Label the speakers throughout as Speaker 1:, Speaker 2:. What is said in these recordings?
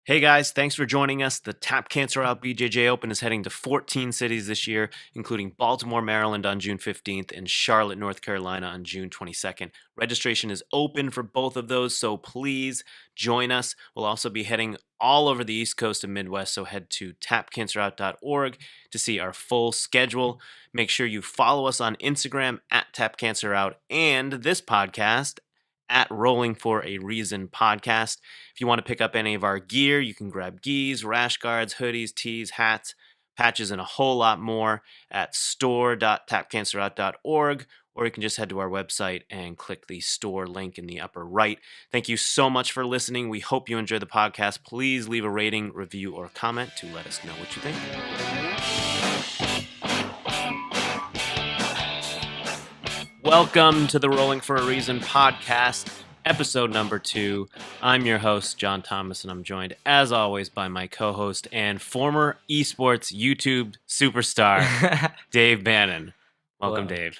Speaker 1: Hey guys, thanks for joining us. The Tap Cancer Out BJJ Open is heading to 14 cities this year, including Baltimore, Maryland on June 15th and Charlotte, North Carolina on June 22nd. Registration is open for both of those, so please join us. We'll also be heading all over the East Coast and Midwest, so head to tapcancerout.org to see our full schedule. Make sure you follow us on Instagram at tapcancerout and this podcast at Rolling for a Reason podcast. If you want to pick up any of our gear, you can grab gis, rash guards, hoodies, tees, hats, patches, and a whole lot more at store.tapcancerout.org, or you can just head to our website and click the store link in the upper right. Thank you so much for listening. We hope you enjoy the podcast. Please leave a rating, review, or comment to let us know what you think. Welcome to the Rolling for a Reason podcast, episode number 2. I'm your host, John Thomas, and I'm joined, as always, by my co-host and former esports YouTube superstar, Dave Bannon. Welcome,
Speaker 2: Hello.
Speaker 1: Dave.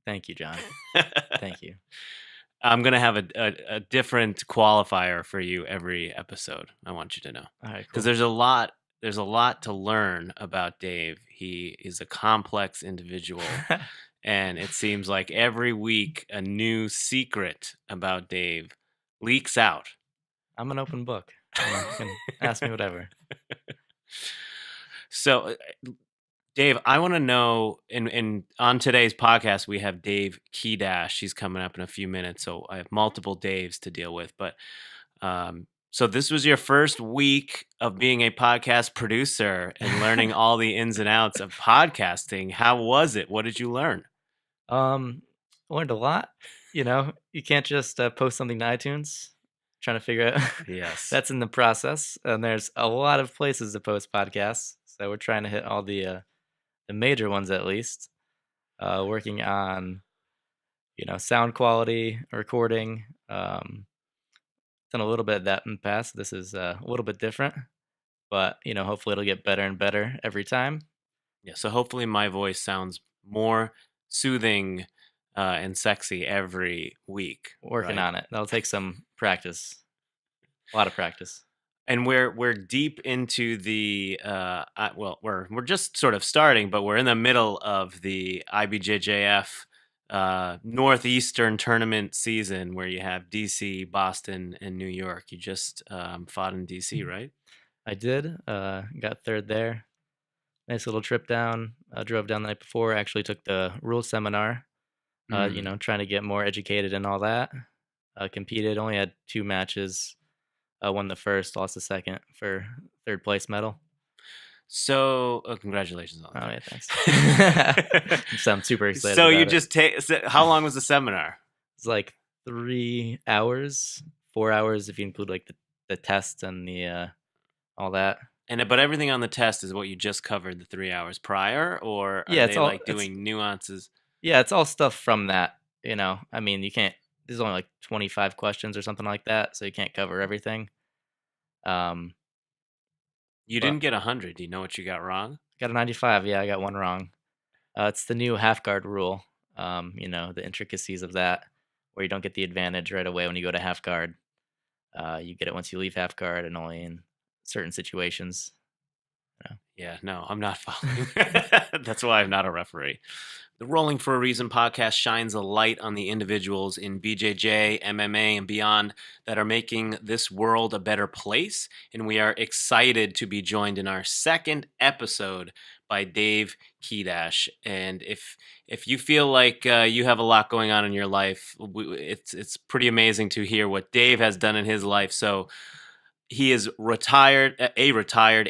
Speaker 2: Thank you, John. Thank you.
Speaker 1: I'm going to have a different qualifier for you every episode, I want you to know.
Speaker 2: All right,
Speaker 1: Because
Speaker 2: cool.
Speaker 1: there's a lot to learn about Dave. He is a complex individual. And it seems like every week a new secret about Dave leaks out.
Speaker 2: I'm an open book. You can ask me whatever.
Speaker 1: So, Dave, I want to know, and on today's podcast, we have Dave Kiedaisch. He's coming up in a few minutes, so I have multiple Daves to deal with. But so this was your first week of being a podcast producer and learning all the ins and outs of podcasting. How was it? What did you learn?
Speaker 2: Learned a lot. You know, you can't just post something to iTunes. Trying to figure out.
Speaker 1: Yes.
Speaker 2: That's in the process, and there's a lot of places to post podcasts. So we're trying to hit all the major ones at least. Working on, sound quality, recording. Done a little bit of that in the past. This is a little bit different, but hopefully it'll get better and better every time.
Speaker 1: Yeah, so hopefully my voice sounds more soothing and sexy every week.
Speaker 2: Working on it. That'll take some practice. A lot of practice.
Speaker 1: And we're deep into the we're just sort of starting, but we're in the middle of the IBJJF Northeastern tournament season where you have DC, Boston, and New York. You just fought in DC, right?
Speaker 2: I did. Got third there. Nice little trip down. Drove down the night before. Actually took the rule seminar. Trying to get more educated and all that. Competed. Only had 2 matches. Won the first, lost the second for third place medal.
Speaker 1: So, congratulations on that.
Speaker 2: Oh yeah, thanks. So I'm super excited.
Speaker 1: So
Speaker 2: about
Speaker 1: you
Speaker 2: it.
Speaker 1: just how long was the seminar?
Speaker 2: It's like 3 hours, 4 hours if you include like the test and the all that.
Speaker 1: But everything on the test is what you just covered the 3 hours prior, or are
Speaker 2: it's
Speaker 1: they
Speaker 2: all,
Speaker 1: like doing nuances?
Speaker 2: Yeah, it's all stuff from that. I mean, you can't. There's only like 25 questions or something like that, so you can't cover everything.
Speaker 1: You didn't get 100. Do you know what you got wrong?
Speaker 2: Got a 95. Yeah, I got one wrong. It's the new half guard rule. The intricacies of that, where you don't get the advantage right away when you go to half guard. You get it once you leave half guard, and only in certain situations.
Speaker 1: Yeah, no, I'm not following. That's why I'm not a referee. The Rolling for a Reason podcast shines a light on the individuals in BJJ, MMA, and beyond that are making this world a better place, and we are excited to be joined in our second episode by Dave Kiedaisch. And if you feel like you have a lot going on in your life, it's pretty amazing to hear what Dave has done in his life. So he is a retired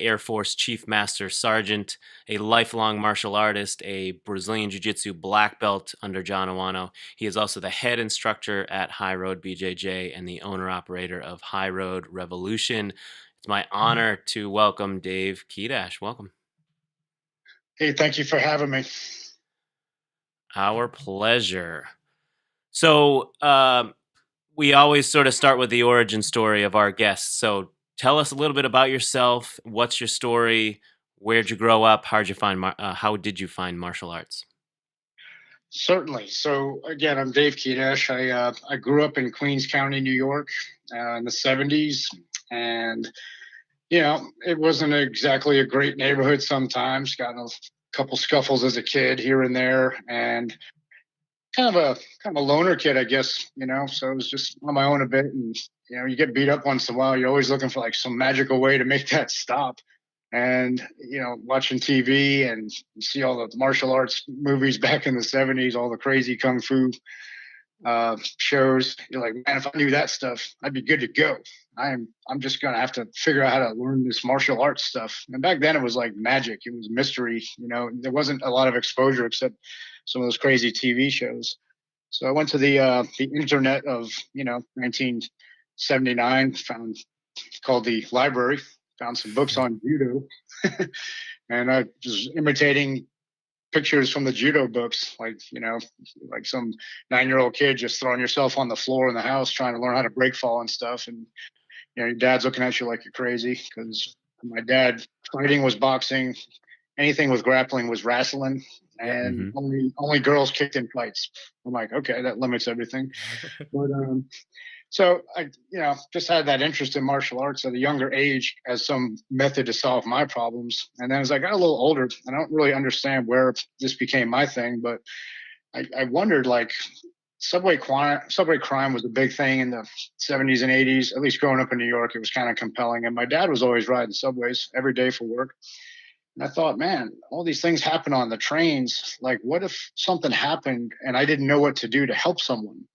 Speaker 1: Air Force Chief Master Sergeant, a lifelong martial artist, a Brazilian Jiu-Jitsu black belt under John Ouano. He is also the head instructor at High Road BJJ and the owner-operator of High Road Revolution. It's my honor to welcome Dave Kiedaisch. Welcome.
Speaker 3: Hey, thank you for having me.
Speaker 1: Our pleasure. So, we always sort of start with the origin story of our guests. So tell us a little bit about yourself. What's your story? Where'd you grow up? How did you find martial arts?
Speaker 3: Certainly. So again, I'm Dave Kiedaisch. I grew up in Queens County, New York, in the 70s, and It wasn't exactly a great neighborhood sometimes. Got in a couple scuffles as a kid here and there, and kind of a loner kid, I guess. So it was just on my own a bit, and you get beat up once in a while. You're always looking for like some magical way to make that stop. And watching TV and you see all the martial arts movies back in the '70s, all the crazy kung fu shows. You're like, man, if I knew that stuff, I'd be good to go. I'm just gonna have to figure out how to learn this martial arts stuff. And back then it was like magic. It was mystery. There wasn't a lot of exposure except some of those crazy TV shows. So I went to the internet of 1979, found called the library, found some books on judo, and I was imitating pictures from the judo books, like some 9-year-old kid just throwing yourself on the floor in the house trying to learn how to break fall and stuff. And your dad's looking at you like you're crazy, because my dad, fighting was boxing, anything with grappling was wrestling, and only girls kicked in fights. I'm like, okay, that limits everything. But so I, just had that interest in martial arts at a younger age as some method to solve my problems. And then as I got a little older, I don't really understand where this became my thing, but I wondered, like, subway crime was a big thing in the '70s and '80s. At least growing up in New York, it was kind of compelling. And my dad was always riding subways every day for work. And I thought, man, all these things happen on the trains. Like, what if something happened and I didn't know what to do to help someone?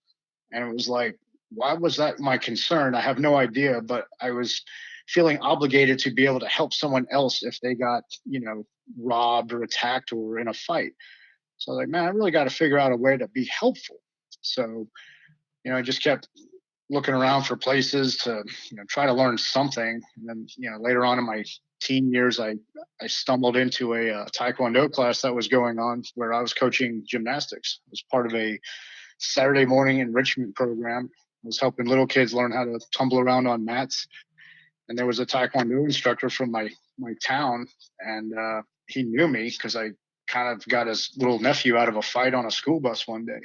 Speaker 3: And it was like, why was that my concern? I have no idea, but I was feeling obligated to be able to help someone else if they got, robbed or attacked or in a fight. So I was like, man, I really got to figure out a way to be helpful. So, I just kept looking around for places to, try to learn something. And then, later on in my teen years, I stumbled into a Taekwondo class that was going on where I was coaching gymnastics. It was part of a Saturday morning enrichment program. I was helping little kids learn how to tumble around on mats. And there was a Taekwondo instructor from my town, and he knew me because I kind of got his little nephew out of a fight on a school bus one day.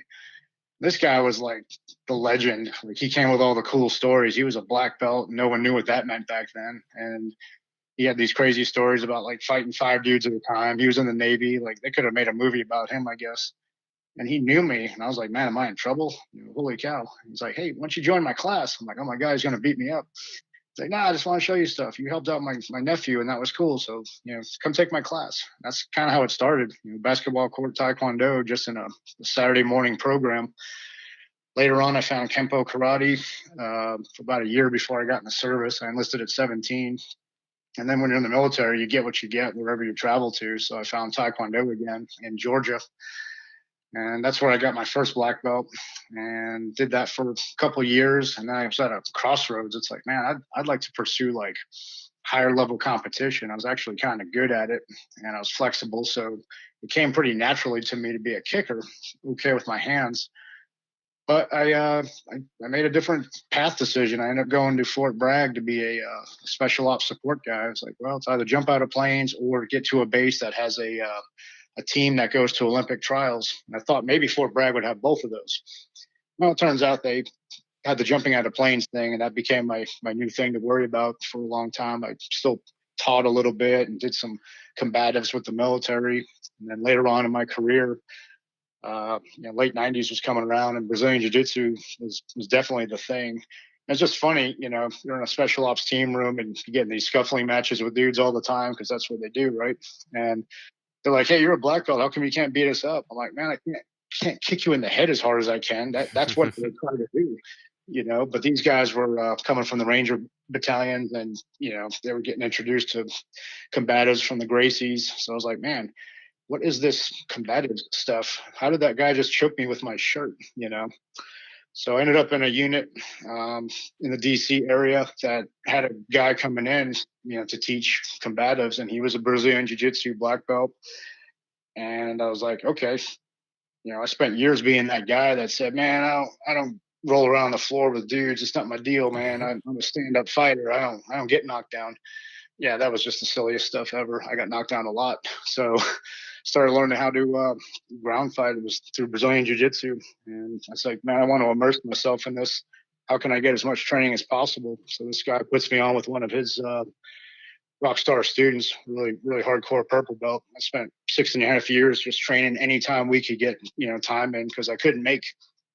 Speaker 3: This guy was like the legend. Like, he came with all the cool stories. He was a black belt. No one knew what that meant back then. And he had these crazy stories about like fighting 5 dudes at a time. He was in the Navy. Like, they could have made a movie about him, I guess. And he knew me, and I was like, man, am I in trouble? Holy cow. He's like, hey, why don't you join my class? I'm like, oh my God, he's going to beat me up. He's like, nah, I just want to show you stuff. You helped out my nephew, and that was cool. So, come take my class. That's kind of how it started. Basketball court Taekwondo, just in a Saturday morning program. Later on, I found Kempo karate for about a year before I got in the service. I enlisted at 17. And then when you're in the military, you get what you get wherever you travel to. So I found Taekwondo again in Georgia. And that's where I got my first black belt, and did that for a couple of years. And then I was at a crossroads. It's like, man, I'd like to pursue like higher level competition. I was actually kind of good at it, and I was flexible. So it came pretty naturally to me to be a kicker, okay with my hands. But I made a different path decision. I ended up going to Fort Bragg to be a special ops support guy. I was like, well, it's either jump out of planes or get to a base that has a team that goes to Olympic trials. And I thought maybe Fort Bragg would have both of those. Well, it turns out they had the jumping out of planes thing, and that became my new thing to worry about for a long time. I still taught a little bit and did some combatives with the military. And then later on in my career, late '90s was coming around, and Brazilian jiu-jitsu was definitely the thing. It's just funny, you're in a special ops team room and you get in these scuffling matches with dudes all the time because that's what they do, right? And they're like, hey, you're a black belt. How come you can't beat us up? I'm like, man, I can't kick you in the head as hard as I can. That's what they're trying to do, But these guys were coming from the Ranger battalions, and, they were getting introduced to combatives from the Gracies. So I was like, man, what is this combative stuff? How did that guy just choke me with my shirt, So I ended up in a unit in the DC area that had a guy coming in, to teach combatives, and he was a Brazilian jiu-jitsu black belt. And I was like, okay, I spent years being that guy that said, man, I don't roll around the floor with dudes. It's not my deal, man. I'm a stand-up fighter. I don't get knocked down. Yeah, that was just the silliest stuff ever. I got knocked down a lot. So started learning how to ground fight. It was through Brazilian jiu-jitsu. And I was like, man, I want to immerse myself in this. How can I get as much training as possible? So this guy puts me on with one of his rock star students, really hardcore purple belt. I spent 6.5 years just training anytime we could get, time in, because I couldn't make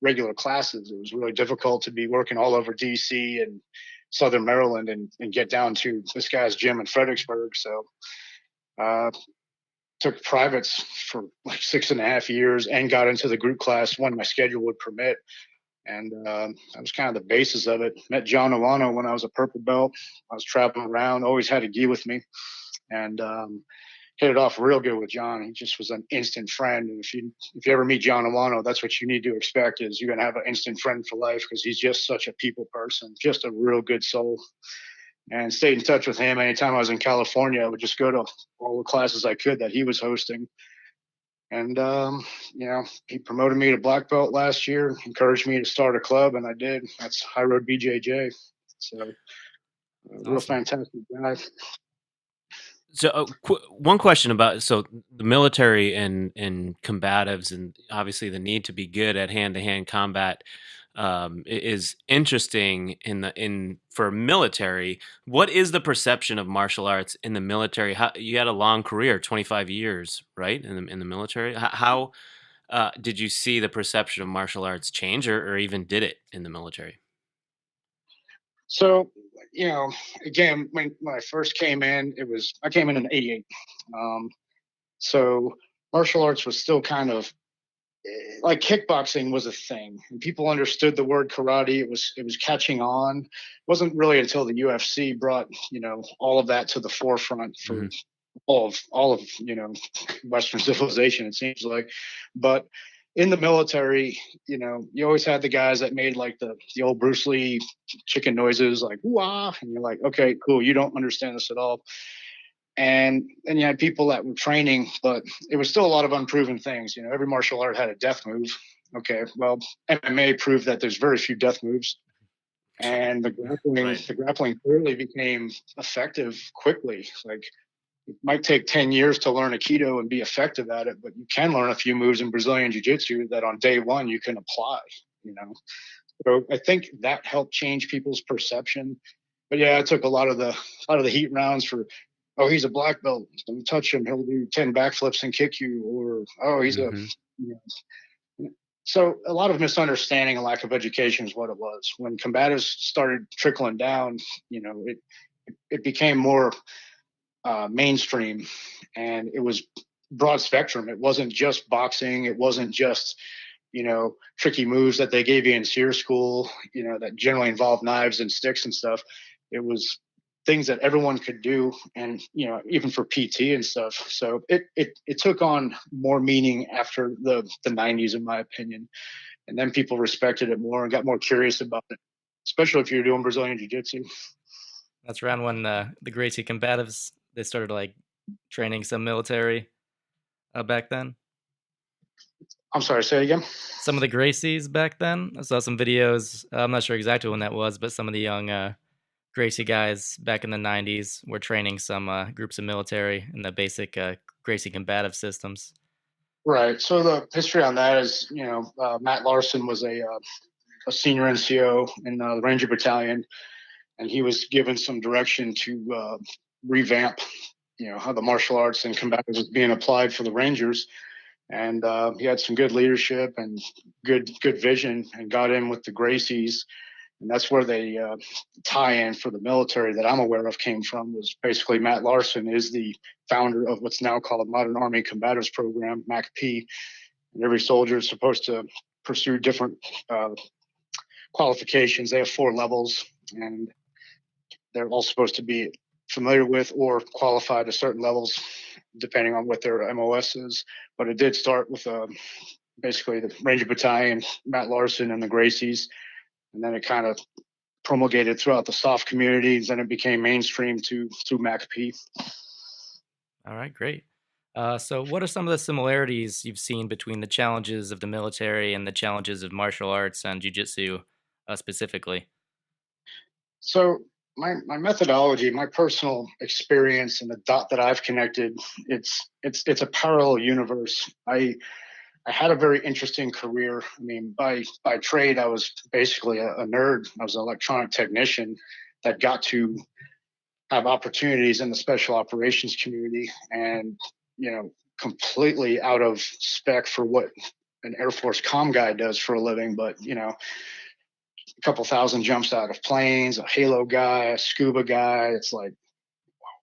Speaker 3: regular classes. It was really difficult to be working all over DC and Southern Maryland and get down to this guy's gym in Fredericksburg. So took privates for like 6.5 years and got into the group class when my schedule would permit. And that was kind of the basis of it. Met John Ouano when I was a purple belt. I was traveling around, always had a gi with me, and hit it off real good with John. He just was an instant friend. And if you ever meet John Ouano, that's what you need to expect, is you're gonna have an instant friend for life, because he's just such a people person, just a real good soul. And stayed in touch with him. Anytime I was in California, I would just go to all the classes I could that he was hosting. And, he promoted me to black belt last year, encouraged me to start a club, and I did. That's High Road BJJ. So, real fantastic guy.
Speaker 1: So one question about the military and combatives, and obviously the need to be good at hand-to-hand combat is interesting for military. What is the perception of martial arts in the military? You had a long career, 25 years, right, in the military. How did you see the perception of martial arts change, or even did it in the military?
Speaker 3: So, again, when I first came in, I came in '88. So martial arts was still kind of like kickboxing was a thing, and people understood the word karate. It was catching on. It wasn't really until the UFC brought all of that to the forefront for all of Western civilization, it seems like. But in the military, you always had the guys that made like the old Bruce Lee chicken noises, like "wah," and you're like, okay, cool, you don't understand this at all. And then you had people that were training, but it was still a lot of unproven things. Every martial art had a death move. Okay, well, MMA proved that there's very few death moves, and the grappling clearly became effective quickly. Like, it might take 10 years to learn Aikido and be effective at it, but you can learn a few moves in Brazilian Jiu-Jitsu that on day one you can apply. So I think that helped change people's perception. But yeah, it took a lot of the heat rounds for, oh, he's a black belt, don't touch him, he'll do 10 backflips and kick you, or oh, he's so a lot of misunderstanding and lack of education is what it was. When combatives started trickling down, it became more mainstream, and it was broad spectrum. It wasn't just boxing. It wasn't just tricky moves that they gave you in SEER school, that generally involved knives and sticks and stuff. It was things that everyone could do, and even for PT and stuff. So it took on more meaning after the 90s, in my opinion, and then people respected it more and got more curious about it, especially if you're doing Brazilian Jiu-Jitsu.
Speaker 2: That's around when the Gracie Combatives, they started like training some military back then.
Speaker 3: I'm sorry, say it again.
Speaker 2: Some of the Gracies back then. I saw some videos. I'm not sure exactly when that was, but some of the young Gracie guys back in the 90s were training some groups of military in the basic Gracie combative systems.
Speaker 3: Right. So the history on that is, Matt Larson was a senior NCO in the Ranger Battalion, and he was given some direction to revamp, how the martial arts and combatives was being applied for the Rangers. And he had some good leadership and good vision, and got in with the Gracies. And that's where the tie-in for the military that I'm aware of came from. Was basically Matt Larson is the founder of what's now called Modern Army Combatives Program, MACP. And every soldier is supposed to pursue different qualifications. They have 4 levels, and they're all supposed to be familiar with or qualified to certain levels, depending on what their MOS is. But it did start with basically the Ranger Battalion, Matt Larson, and the Gracies. And then it kind of promulgated throughout the soft communities, and it became mainstream through MACP.
Speaker 2: All right, great. So what are some of the similarities you've seen between the challenges of the military and the challenges of martial arts and jiu-jitsu specifically?
Speaker 3: So my methodology, my personal experience, and the dot that I've connected, it's a parallel universe. I had a very interesting career. I mean, by trade, I was basically a nerd. I was an electronic technician that got to have opportunities in the special operations community, and completely out of spec for what an Air Force comm guy does for a living, but a couple thousand jumps out of planes, a halo guy, a scuba guy. It's like,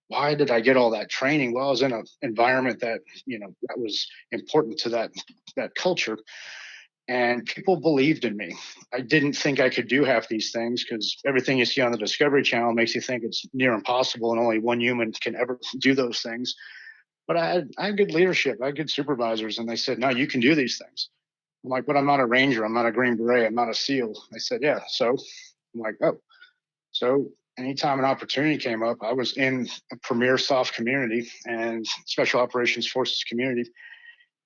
Speaker 3: why did I get all that training? Well, I was in an environment that that was important to that culture, and people believed in me. I didn't think I could do half these things, because everything you see on the Discovery Channel makes you think it's near impossible and only one human can ever do those things. But I had good leadership. I had good supervisors, and they said, no, you can do these things. I'm like, but I'm not a Ranger. I'm not a Green Beret. I'm not a SEAL. They said, yeah. So I'm like, oh. So anytime an opportunity came up, I was in a premier soft community and special operations forces community,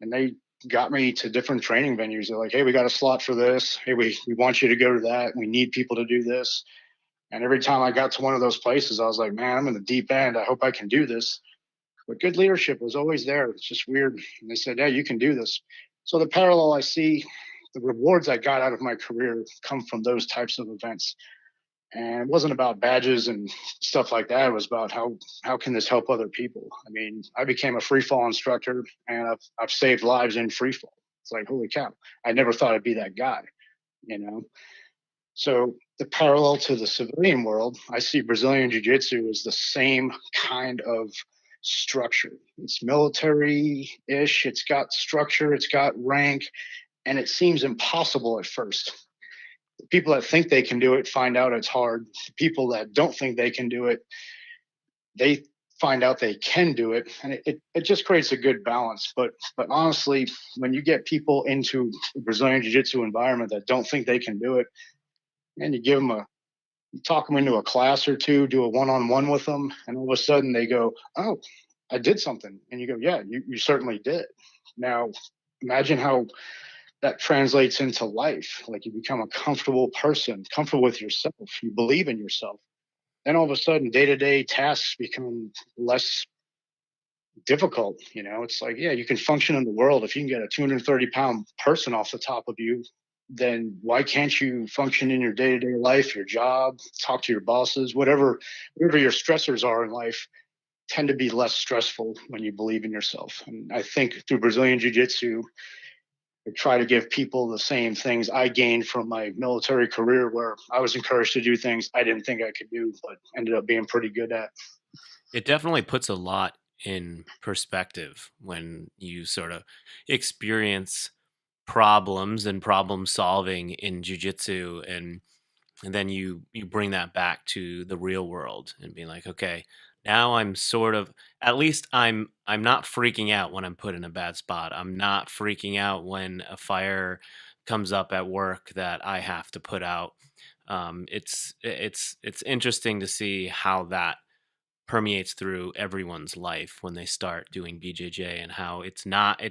Speaker 3: and they got me to different training venues. They're like, hey, we got a slot for this. Hey, we want you to go to that. We need people to do this. And every time I got to one of those places, I was like, man, I'm in the deep end. I hope I can do this. But good leadership was always there. It's just weird. And they said, yeah, you can do this. So the parallel I see, the rewards I got out of my career come from those types of events. And it wasn't about badges and stuff like that. It was about how can this help other people? I mean, I became a free fall instructor, and I've saved lives in free fall. It's like, holy cow. I never thought I'd be that guy, So the parallel to the civilian world, I see Brazilian Jiu-Jitsu as the same kind of structure. It's military-ish. It's got structure. It's got rank. And it seems impossible at first. The people that think they can do it find out it's hard. The people that don't think they can do it, they find out they can do it. And it just creates a good balance. But honestly, when you get people into the Brazilian Jiu-Jitsu environment that don't think they can do it, and you talk them into a class or two, do a one-on-one with them, and all of a sudden they go, oh, I did something. And you go, yeah, you certainly did. Now, imagine how that translates into life. Like, you become a comfortable person, comfortable with yourself. You believe in yourself. Then all of a sudden, day-to-day tasks become less difficult. It's like, yeah, you can function in the world. If you can get a 230-pound person off the top of you, then why can't you function in your day-to-day life, your job, talk to your bosses, whatever your stressors are in life tend to be less stressful when you believe in yourself. And I think through Brazilian Jiu-Jitsu, I try to give people the same things I gained from my military career, where I was encouraged to do things I didn't think I could do, but ended up being pretty good at.
Speaker 1: It definitely puts a lot in perspective when you sort of experience problems and problem solving in jiu-jitsu, and then you bring that back to the real world and being like, okay, now I'm sort of, at least I'm not freaking out when I'm put in a bad spot. I'm not freaking out when a fire comes up at work that I have to put out. It's interesting to see how that permeates through everyone's life when they start doing BJJ, and how it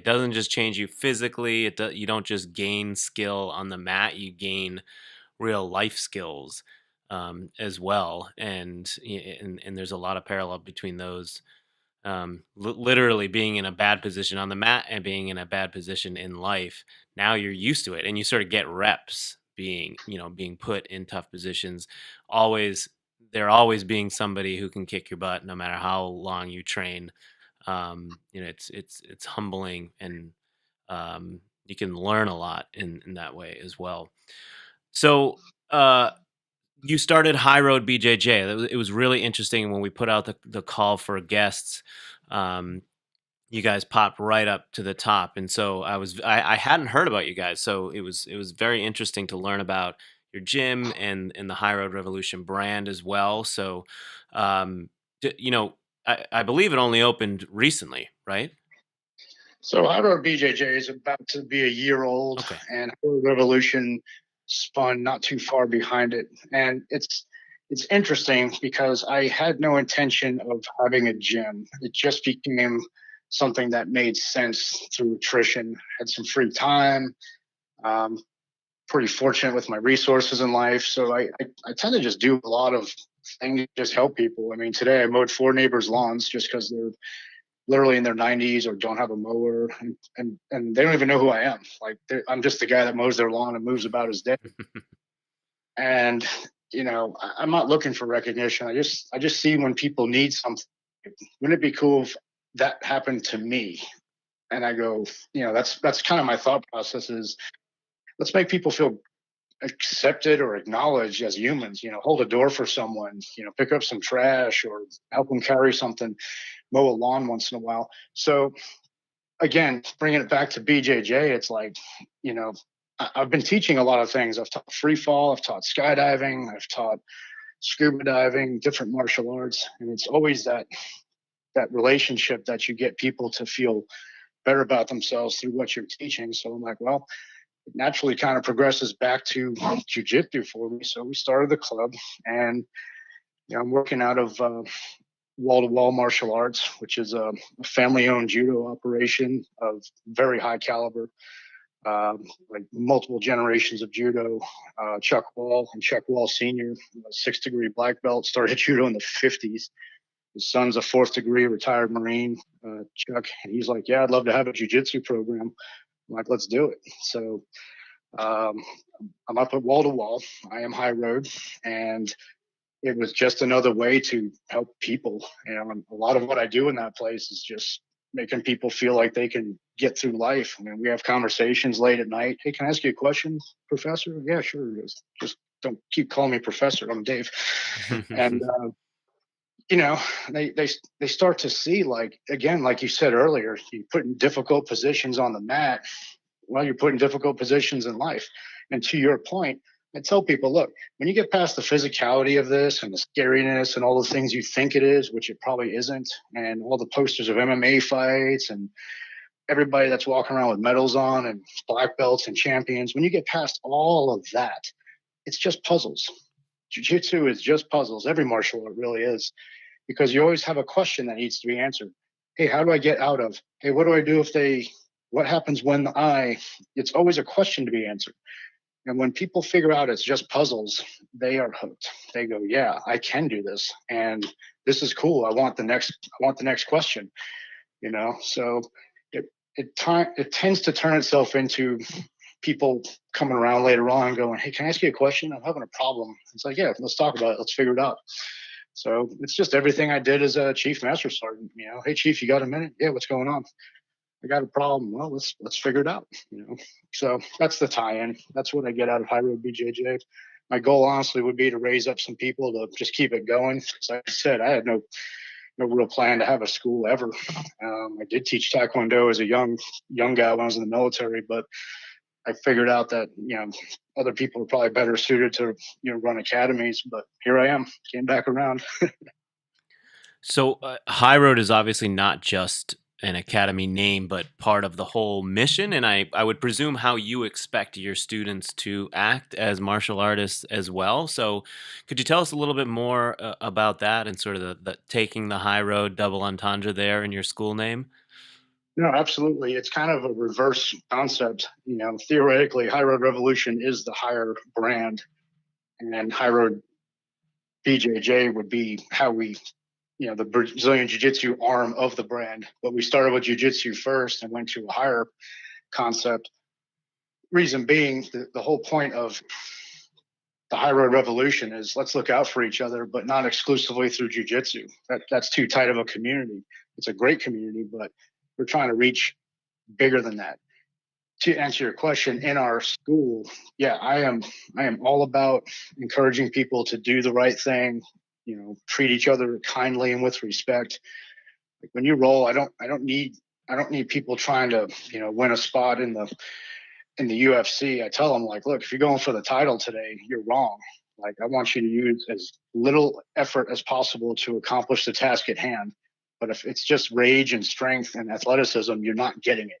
Speaker 1: doesn't just change you physically. You don't just gain skill on the mat, you gain real life skills as well. And there's a lot of parallel between those, literally being in a bad position on the mat and being in a bad position in life. Now you're used to it, and you sort of get reps being put in tough positions. There always being somebody who can kick your butt no matter how long you train. It's humbling, and you can learn a lot in that way as well. So you started High Road BJJ. It was really interesting when we put out the call for guests. You guys popped right up to the top, and so I hadn't heard about you guys, so it was very interesting to learn about your gym and the High Road Revolution brand as well. So, I believe it only opened recently, right?
Speaker 3: So High Road BJJ is about to be a year old,
Speaker 1: Okay.
Speaker 3: and High Road Revolution spun not too far behind it. And it's interesting because I had no intention of having a gym. It just became something that made sense through attrition. Had some free time, pretty fortunate with my resources in life. So I tend to just do a lot of things to just help people. I mean, today I mowed 4 neighbors' lawns just because they're literally in their 90s or don't have a mower, and they don't even know who I am. Like, I'm just the guy that mows their lawn and moves about his day. And I'm not looking for recognition. I just see when people need something. Wouldn't it be cool if that happened to me? And I go, that's kind of my thought process is, let's make people feel accepted or acknowledged as humans. Hold a door for someone, pick up some trash or help them carry something, mow a lawn once in a while. So again, bringing it back to BJJ, it's like, I've been teaching a lot of things. I've taught free fall, I've taught skydiving, I've taught scuba diving, different martial arts, and it's always that relationship that you get people to feel better about themselves through what you're teaching. So I'm like, well, it naturally kind of progresses back to jiu-jitsu for me. So we started the club, and I'm working out of wall-to-wall martial arts, which is a family-owned judo operation of very high caliber, like multiple generations of judo. Chuck Wall and Chuck Wall Sr., a 6th degree black belt, started judo in the 50s. His son's a 4th degree retired Marine, Chuck, and he's like, yeah, I'd love to have a jiu-jitsu program. I'm like, let's do it. So I'm up at wall to wall. I am High Road, and it was just another way to help people. A lot of what I do in that place is just making people feel like they can get through life. I mean, we have conversations late at night. Hey, can I ask you a question, Professor? Yeah, sure. Just don't keep calling me Professor. I'm Dave. And they start to see, like, again, like you said earlier, you put in difficult positions on the mat. Well, you're put in difficult positions in life. And to your point, I tell people, look, when you get past the physicality of this and the scariness and all the things you think it is, which it probably isn't, and all the posters of MMA fights and everybody that's walking around with medals on and black belts and champions, when you get past all of that, it's just puzzles. Jiu-jitsu is just puzzles. Every martial art really is, because you always have a question that needs to be answered. Hey, how do I get out of? Hey, what do I do what happens when it's always a question to be answered. And when people figure out it's just puzzles, they are hooked. They go, yeah, I can do this. And this is cool. I want the next question, So it tends to turn itself into people coming around later on and going, hey, can I ask you a question? I'm having a problem. It's like, yeah, let's talk about it. Let's figure it out. So it's just everything I did as a chief master sergeant. Hey, chief, you got a minute? Yeah, what's going on? I got a problem. Well, let's figure it out. So that's the tie-in. That's what I get out of High Road BJJ. My goal, honestly, would be to raise up some people to just keep it going. As I said, I had no real plan to have a school ever. I did teach Taekwondo as a young guy when I was in the military, but I figured out that other people are probably better suited to run academies. But here I am, came back around.
Speaker 1: So High Road is obviously not just an academy name, but part of the whole mission. And I would presume how you expect your students to act as martial artists as well. So could you tell us a little bit more about that and sort of the taking the high road, double entendre there in your school name?
Speaker 3: No, absolutely. It's kind of a reverse concept. Theoretically, High Road Revolution is the higher brand, and High Road BJJ would be how we the Brazilian Jiu-Jitsu arm of the brand. But we started with Jiu-Jitsu first and went to a higher concept. Reason being, the whole point of the High Road Revolution is let's look out for each other, but not exclusively through Jiu-Jitsu. That's too tight of a community. It's a great community, but we're trying to reach bigger than that. To answer your question, in our school, yeah, I am all about encouraging people to do the right thing, treat each other kindly and with respect. Like when you roll, I don't need people trying to, win a spot in the UFC. I tell them, like, look, if you're going for the title today, you're wrong. Like, I want you to use as little effort as possible to accomplish the task at hand. But if it's just rage and strength and athleticism, you're not getting it.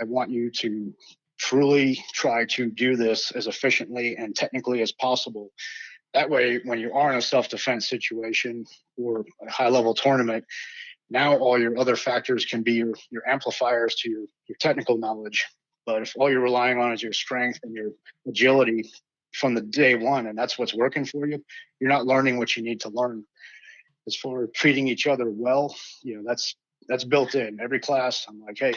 Speaker 3: I want you to truly try to do this as efficiently and technically as possible. That way, when you are in a self-defense situation or a high-level tournament, now all your other factors can be your amplifiers to your technical knowledge. But if all you're relying on is your strength and your agility from the day one, and that's what's working for you, you're not learning what you need to learn. As for treating each other well, that's built in. Every class, I'm like, hey,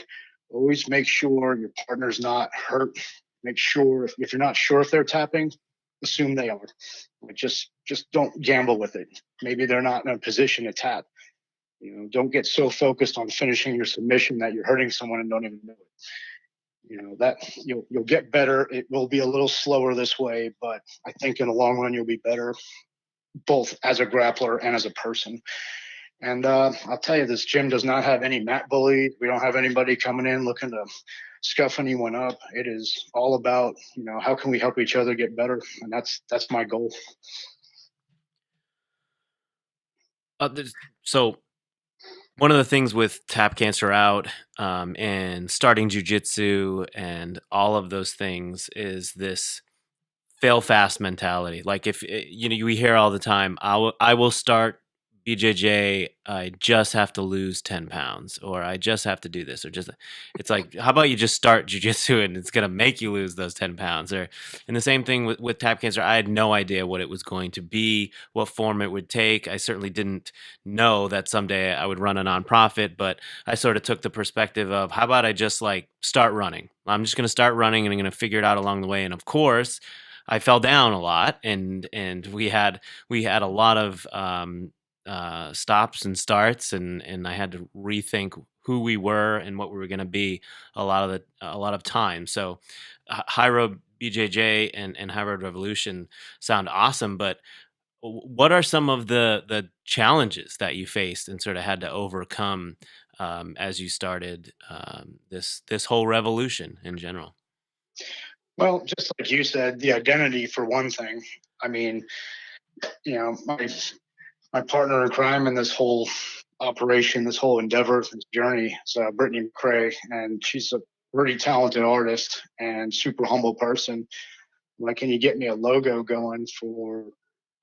Speaker 3: always make sure your partner's not hurt. Make sure if you're not sure if they're tapping, assume they are. Like just don't gamble with it. Maybe they're not in a position to tap. Don't get so focused on finishing your submission that you're hurting someone and don't even know it. That you'll get better. It will be a little slower this way, but I think in the long run you'll be better, both as a grappler and as a person. And I'll tell you, this gym does not have any mat bullies. We don't have anybody coming in looking to scuff anyone up. It is all about, how can we help each other get better? And that's my goal.
Speaker 1: So one of the things with Tap Cancer Out and starting jiu-jitsu and all of those things is this fail fast mentality. Like if we hear all the time, I will start BJJ. I just have to lose 10 pounds, or I just have to do this, or it's like, how about you just start jiu-jitsu and it's going to make you lose those 10 pounds? And the same thing with Tap Cancer. I had no idea what it was going to be, what form it would take. I certainly didn't know that someday I would run a nonprofit, but I sort of took the perspective of, how about I just like start running? I'm just going to start running and I'm going to figure it out along the way. And of course, I fell down a lot, and we had a lot of stops and starts, and I had to rethink who we were and what we were going to be a lot of time. So, High Road BJJ and High Road Revolution sound awesome, but what are some of the challenges that you faced and sort of had to overcome as you started this whole revolution in general?
Speaker 3: Well, just like you said, the identity for one thing. I mean, my partner in crime in this whole operation, this whole endeavor, this journey is Brittany McCrae, and she's a really talented artist and super humble person. Like, can you get me a logo going for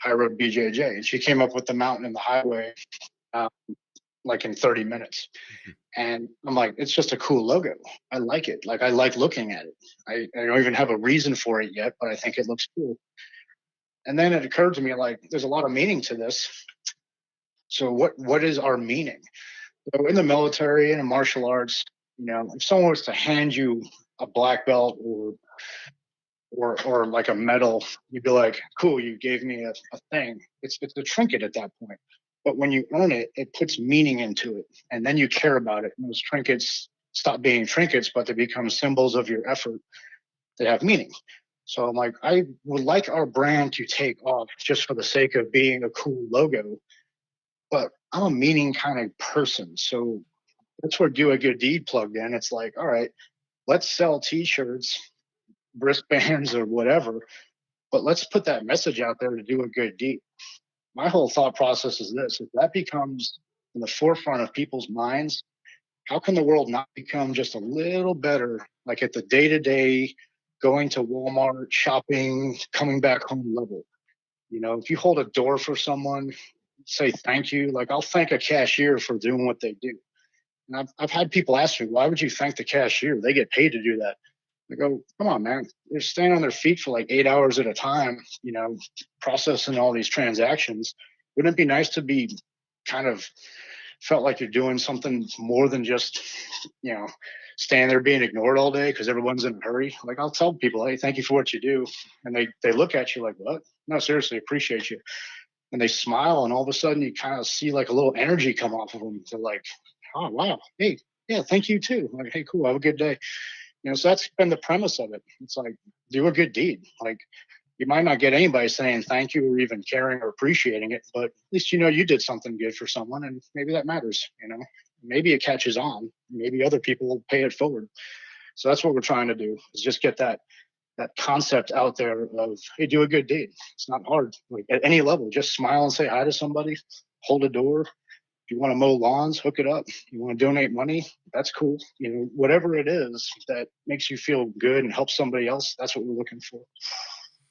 Speaker 3: High Road BJJ? And she came up with the mountain and the highway like in 30 minutes. And I'm like, it's just a cool logo. I like it. Like, I like looking at it. I don't even have a reason for it yet, but I think it looks cool. And then it occurred to me, like, there's a lot of meaning to this. So what is our meaning? So in the military and in martial arts, if someone was to hand you a black belt or like a medal, you'd be like, cool, you gave me a thing. It's a trinket at that point. But when you earn it, it puts meaning into it, and then you care about it. And those trinkets stop being trinkets, but they become symbols of your effort that have meaning. So I'm like, I would like our brand to take off just for the sake of being a cool logo, but I'm a meaning kind of person. So that's where Do a Good Deed plugged in. It's like, all right, let's sell T-shirts, wristbands, or whatever, but let's put that message out there to do a good deed. My whole thought process is this: if that becomes in the forefront of people's minds, how can the world not become just a little better, like at the day-to-day, going to Walmart, shopping, coming back home level? If you hold a door for someone, say thank you. Like, I'll thank a cashier for doing what they do. And I've had people ask me, why would you thank the cashier? They get paid to do that. I go, come on, man. They're staying on their feet for like 8 hours at a time, processing all these transactions. Wouldn't it be nice to be kind of felt like you're doing something more than just, standing there being ignored all day because everyone's in a hurry? Like, I'll tell people, hey, thank you for what you do. And they look at you like, what? No, seriously, appreciate you. And they smile, and all of a sudden you kind of see like a little energy come off of them. They're like, oh, wow. Hey, yeah, thank you too. I'm like, hey, cool. Have a good day. So that's been the premise of it. It's like, do a good deed. Like, you might not get anybody saying thank you or even caring or appreciating it, but at least you did something good for someone, and maybe that matters. Maybe it catches on. Maybe other people will pay it forward. So that's what we're trying to do, is just get that concept out there of, hey, do a good deed. It's not hard. Like, at any level, just smile and say hi to somebody, hold a door. If you want to mow lawns, hook it up. You want to donate money, that's cool. Whatever it is that makes you feel good and help somebody else, that's what we're looking for.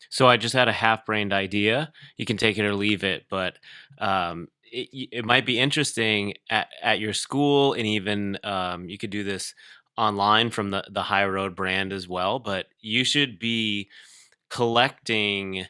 Speaker 1: So I just had a half-brained idea. You can take it or leave it, but it might be interesting at your school, and even you could do this online from the High Road brand as well. But you should be collecting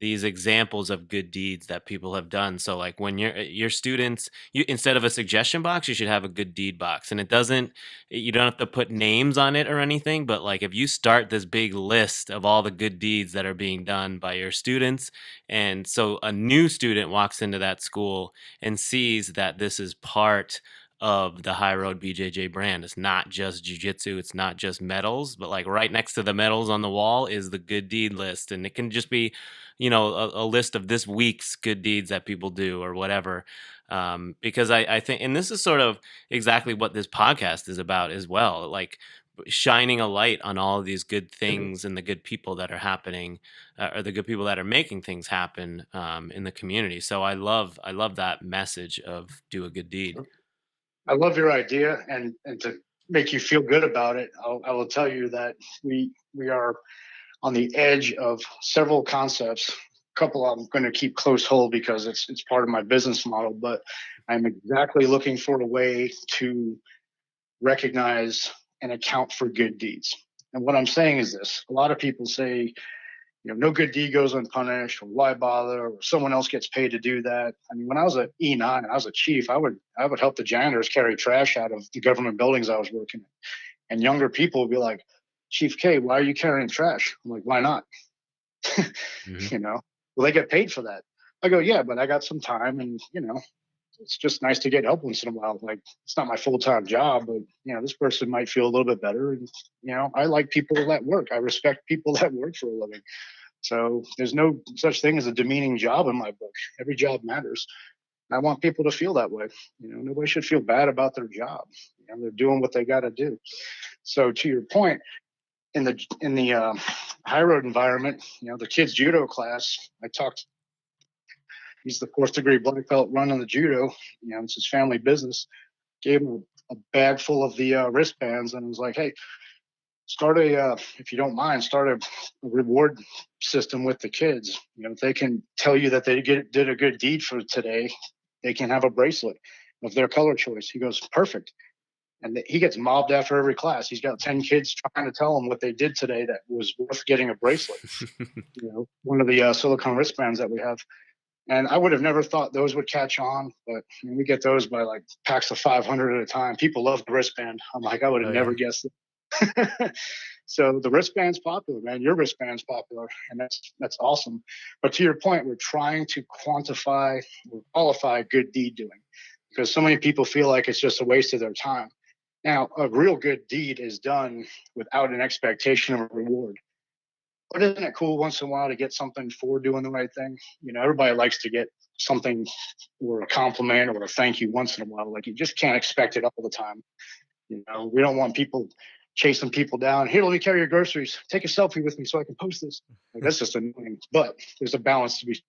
Speaker 1: these examples of good deeds that people have done. So like when your students, you, instead of a suggestion box, you should have a good deed box. And it doesn't, you don't have to put names on it or anything, but like if you start this big list of all the good deeds that are being done by your students, and so a new student walks into that school and sees that this is part of the High Road BJJ brand. It's not just jiu-jitsu, it's not just medals, but like right next to the medals on the wall is the good deed list. And it can just be, a list of this week's good deeds that people do or whatever. Because I think, and this is sort of exactly what this podcast is about as well, like shining a light on all of these good things and the good people that are happening, or the good people that are making things happen in the community. So I love that message of do a good deed.
Speaker 3: I love your idea, and to make you feel good about it, I will tell you that we are on the edge of several concepts. A couple I'm going to keep close hold because it's part of my business model, but I'm exactly looking for a way to recognize and account for good deeds. And what I'm saying is this: a lot of people say, no good deed goes unpunished, or why bother, or someone else gets paid to do that. I mean, when I was at E9, I was a chief, I would help the janitors carry trash out of the government buildings I was working in. And younger people would be like, Chief K, why are you carrying trash? I'm like, why not?
Speaker 1: Mm-hmm.
Speaker 3: Well, they get paid for that. I go, yeah, but I got some time, and it's just nice to get help once in a while. Like, it's not my full-time job, but this person might feel a little bit better. And I like people that work. I respect people that work for a living. So there's no such thing as a demeaning job in my book. Every job matters. I want people to feel that way. Nobody should feel bad about their job. They're doing what they got to do. So to your point, in the high road environment, the kids judo class, I talked. He's the 4th degree black belt running the judo. It's his family business. Gave him a bag full of the wristbands and was like, hey, if you don't mind, start a reward system with the kids. If they can tell you that they did a good deed for today, they can have a bracelet of their color choice. He goes, perfect. And he gets mobbed after every class. He's got 10 kids trying to tell him what they did today that was worth getting a bracelet. One of the silicone wristbands that we have. And I would have never thought those would catch on, but we get those by like packs of 500 at a time. People love the wristband. I'm like, I would have never guessed it. So the wristband's popular, man. Your wristband's popular, and that's awesome. But to your point, we're trying to quantify or qualify good deed doing, because so many people feel like it's just a waste of their time. Now, a real good deed is done without an expectation of a reward. But isn't it cool once in a while to get something for doing the right thing? Everybody likes to get something or a compliment or a thank you once in a while. Like, you just can't expect it all the time. We don't want people chasing people down. Here, let me carry your groceries. Take a selfie with me so I can post this. Like, that's just annoying. But there's a balance to be.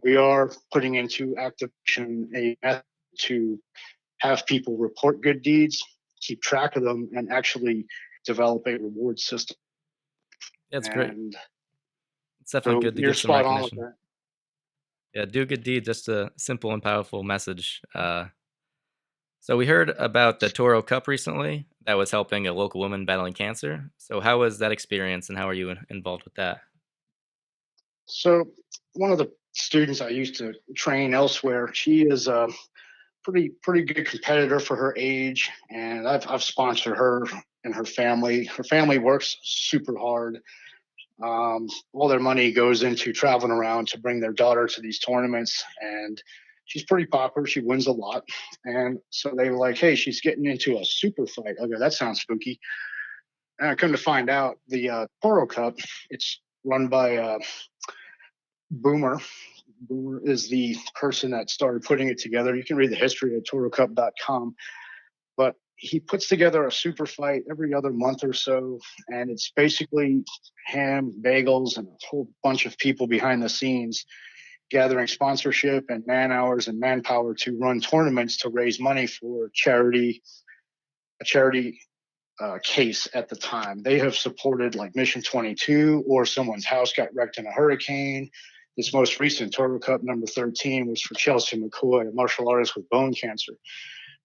Speaker 3: We are putting into activation a method to have people report good deeds, keep track of them, and actually develop a reward system.
Speaker 2: That's great. It's definitely
Speaker 3: So
Speaker 2: good to
Speaker 3: you're
Speaker 2: get some
Speaker 3: spot on with
Speaker 2: recognition.
Speaker 3: that.
Speaker 2: Yeah, do a good deed, just a simple and powerful message. So we heard about the Toro Cup recently that was helping a local woman battling cancer. So how was that experience, and how are you involved with that?
Speaker 3: So one of the students I used to train elsewhere, she is a pretty good competitor for her age, and I've sponsored her and her family. Her family works super hard. All their money goes into traveling around to bring their daughter to these tournaments, and she's pretty popular. She wins a lot, and so they were like, "Hey, she's getting into a super fight." Okay, that sounds spooky. And I come to find out, the Toro Cup, it's run by Boomer. Boomer is the person that started putting it together. You can read the history at torocup.com, but he puts together a super fight every other month or so, and it's basically ham, bagels, and a whole bunch of people behind the scenes gathering sponsorship and man hours and manpower to run tournaments to raise money for a charity case at the time. They have supported like Mission 22, or someone's house got wrecked in a hurricane. This most recent Toro Cup number 13 was for Chelsea McCoy, a martial artist with bone cancer.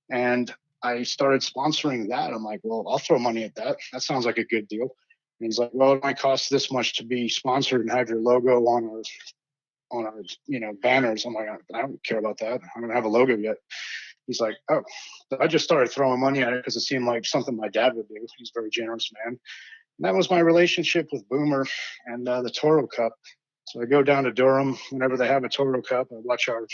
Speaker 3: And I started sponsoring that. I'm like, well, I'll throw money at that. That sounds like a good deal. And he's like, well, it might cost this much to be sponsored and have your logo on our on our, banners. I'm like, I don't care about that. I don't have a logo yet. He's like, oh, so I just started throwing money at it because it seemed like something my dad would do. He's a very generous man. And that was my relationship with Boomer and the Toro Cup. So I go down to Durham whenever they have a Toro Cup. I watch our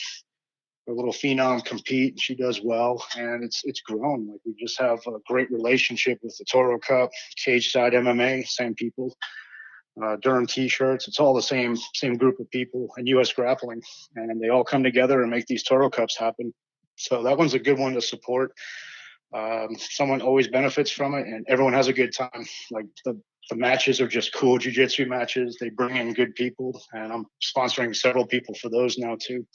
Speaker 3: little phenom compete. She does well, and it's grown. Like, we just have a great relationship with the Toro Cup, Cage Side MMA, same people. Durham T-shirts. It's all the same group of people in U.S. grappling, and they all come together and make these Toro Cups happen. So that one's a good one to support. Someone always benefits from it, and everyone has a good time. Like, the matches are just cool jiu-jitsu matches. They bring in good people, and I'm sponsoring several people for those now too.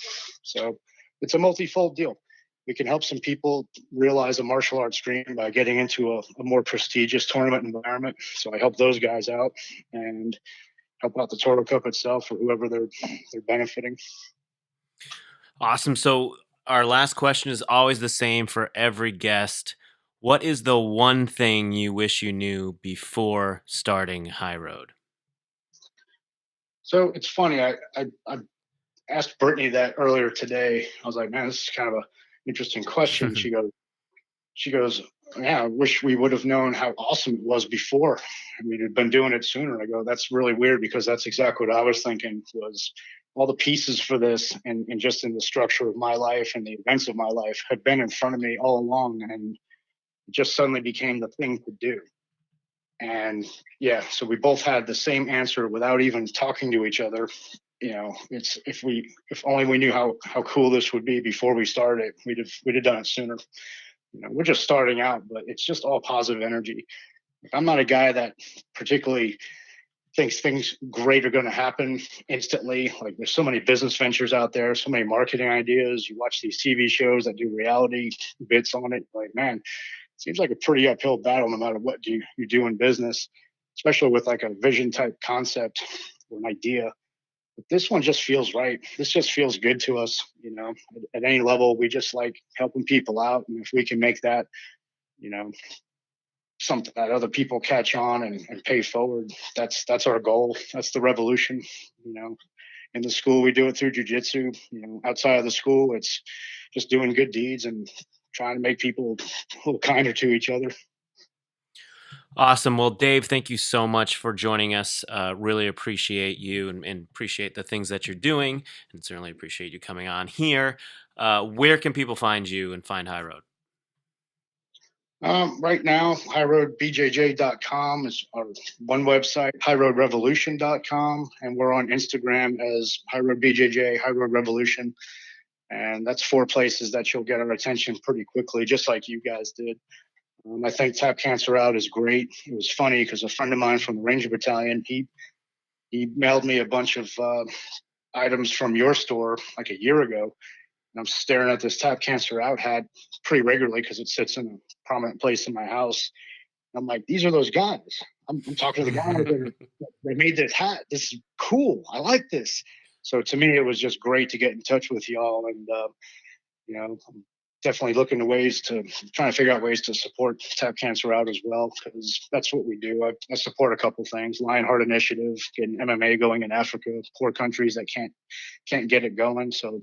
Speaker 3: So it's a multi-fold deal. We can help some people realize a martial arts dream by getting into a more prestigious tournament environment. So I help those guys out and help out the Toro Cup itself, or whoever they're benefiting.
Speaker 1: Awesome. So our last question is always the same for every guest. What is the one thing you wish you knew before starting High Road?
Speaker 3: So it's funny. I asked Brittany that earlier today. I was like, man, this is kind of an interesting question. She goes, yeah, I wish we would have known how awesome it was before. We'd have been doing it sooner. I go, that's really weird, because that's exactly what I was thinking, was all the pieces for this and just in the structure of my life and the events of my life had been in front of me all along, and it just suddenly became the thing to do. And yeah, so we both had the same answer without even talking to each other. It's if only we knew how cool this would be before we started, we'd have done it sooner. We're just starting out, but it's just all positive energy. I'm not a guy that particularly thinks things great are going to happen instantly. Like, there's so many business ventures out there, so many marketing ideas. You watch these TV shows that do reality bits on it. Like, man, it seems like a pretty uphill battle no matter what you do in business, especially with like a vision type concept or an idea. But this one just feels right. This just feels good to us. At any level, we just like helping people out. And if we can make that, something that other people catch on and pay forward, that's our goal. That's the revolution. In the school, we do it through jiu-jitsu. Outside of the school, it's just doing good deeds and trying to make people a little kinder to each other.
Speaker 1: Awesome. Well, Dave, thank you so much for joining us. Really appreciate you and appreciate the things that you're doing, and certainly appreciate you coming on here. Where can people find you and find High Road?
Speaker 3: Right now, highroadbjj.com is our one website, highroadrevolution.com, and we're on Instagram as High Road BJJ, High Road Revolution. And that's 4 places that you'll get our attention pretty quickly, just like you guys did. I think Tap Cancer Out is great. It was funny because a friend of mine from the Ranger Battalion, he mailed me a bunch of items from your store like a year ago. And I'm staring at this Tap Cancer Out hat pretty regularly because it sits in a prominent place in my house. I'm like, these are those guys. I'm talking to the guys that made this hat. This is cool. I like this. So to me, it was just great to get in touch with y'all. And, I'm definitely looking to trying to figure out ways to support Tap Cancer Out as well, because that's what we do. I support a couple things: Lionheart Initiative, getting MMA going in Africa, poor countries that can't get it going. So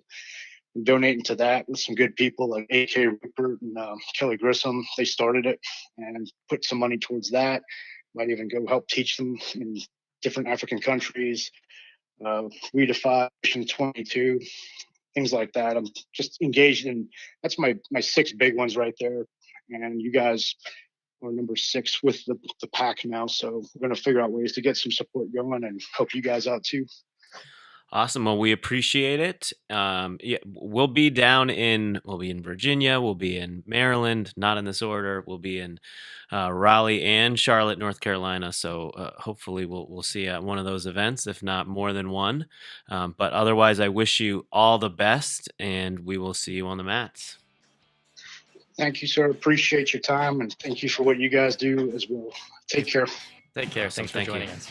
Speaker 3: I'm donating to that with some good people like A.K. Rupert and Kelly Grissom. They started it and put some money towards that. Might even go help teach them in different African countries. We Defy Mission 22. Things like that. I'm just engaged in. That's my 6 big ones right there, and you guys are number 6 with the pack now. So we're going to figure out ways to get some support going and help you guys out too.
Speaker 1: Awesome. Well, we appreciate it. Yeah, we'll be in Virginia. We'll be in Maryland, not in this order. We'll be in Raleigh and Charlotte, North Carolina. So hopefully we'll see you at one of those events, if not more than one. But otherwise, I wish you all the best, and we will see you on the mats.
Speaker 3: Thank you, sir. Appreciate your time, and thank you for what you guys do as well. Take care.
Speaker 2: Take care. Thanks for joining us.